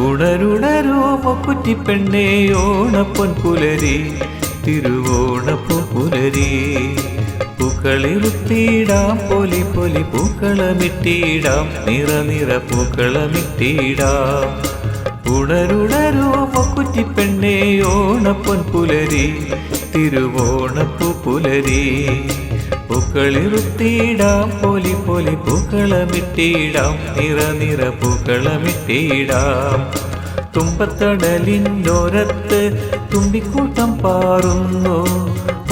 ഉണരുണരോ മുക്കുറ്റിപ്പെണ്ണേ ഓണപ്പൊൻ പുലരി തിരുവോണപ്പൂ പുലരി പൂക്കളിറുത്തിയിടാം പൊലി പൊലി പൂക്കളമിട്ടിടാം നിറ നിറ പൂക്കളമിട്ടിടാം ഉണരുണരോ മുക്കുറ്റിപ്പെണ്ണേ ഓണപ്പൊൻ പുലരി തിരുവോണപ്പൂ പുലരി പൂക്കളിറുത്തിയിടാം പൊലി പൊലി പൂക്കളമിട്ടിടാം നിറ നിറ പൂക്കളമിട്ടിടാം തുമ്പത്തടലിനോരത്ത് തുമ്പിക്കൂട്ടം പാറുന്നു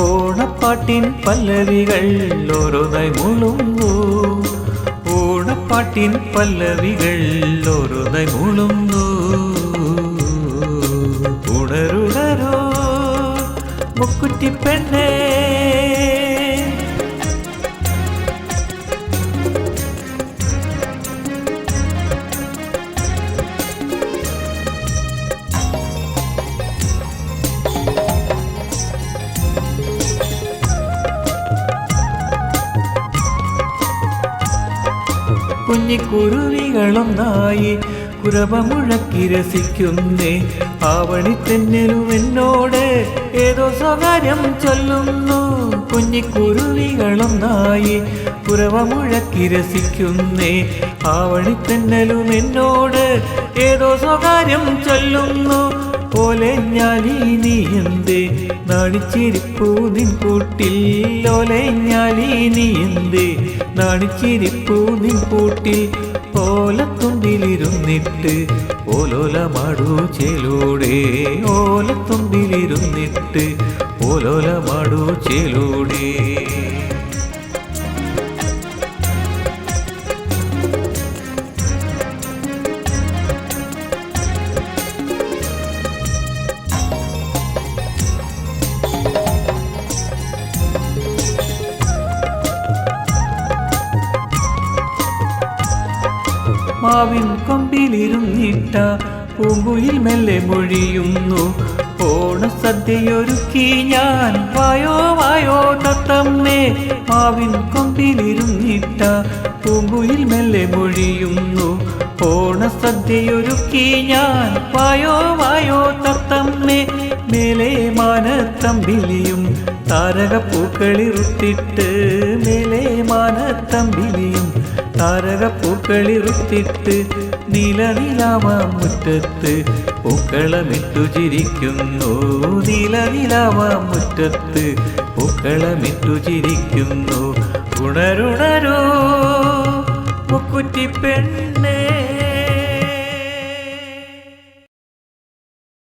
ഓണപ്പാട്ടിൻ പല്ലവികൾ ഓരോന്നായി മുളുങ്ങു ഓണപ്പാട്ടിൻ പല്ലവികൾ ഓരോന്നായി മുളുങ്ങു ഉണരുണരോ മുക്കുറ്റിപ്പെണ്ണേ കുഞ്ഞിക്കുരുവികളൊന്നായി കുരവമുഴക്കി രസിക്കുന്നേ ആവണിത്തെന്നലും എന്നോട് ഏതോ സ്വകാര്യം ചൊല്ലുന്നു കുഞ്ഞിക്കുരുവികളൊന്നായി കുരവമുഴക്കി രസിക്കുന്നേ ആവണിത്തെന്നലും എന്നോട് ഏതോ സ്വകാര്യം ചൊല്ലുന്നു ഓലഞ്ഞാലി നീ എന്തേ നാണിച്ചിരിപ്പൂ നിൻ കൂട്ടിൽ ഓലഞ്ഞാലി നീ എന്തേ നാണിച്ചിരിപ്പൂ നിൻ കൂട്ടിൽ ഓലത്തുമ്പിലിരുന്നിട്ട് ഓലോലമാടൂ ചേലൂടെ ഓലത്തുമ്പിലിരുന്നിട്ട് ഓലോലമാടൂ ചേലൂടെ മാവിൻ കൊമ്പിലിരുന്നിട്ട പൂങ്കുയിൽ മെല്ലെ മൊഴിയുന്നു ഓണസദ്യയൊരുക്കി ഞാൻ വായോ വായോ തത്തമ്മേ മാവിൻ കൊമ്പിലിരുന്നിട്ട പൂങ്കുയിൽ മെല്ലെ മൊഴിയുന്നു ഓണസദ്യയൊരുക്കി ഞാൻ വായോ വായോ തത്തമ്മേ മേലെ മാനത്തമ്പിലിയും താരകപ്പൂക്കളിറുത്തിട്ട് മേലെ മാനത്തമ്പിലിയും താരകപ്പൂക്കളിറുത്തിട്ട് നീലനിലാവാം മുറ്റത്ത് പൂക്കളമിട്ടു ചിരിക്കുന്നു നീലനിലാവാം മുറ്റത്ത് പൂക്കളമിട്ടു ചിരിക്കുന്നു ഉണരുണരോ മുക്കുറ്റിപ്പെണ്ണേ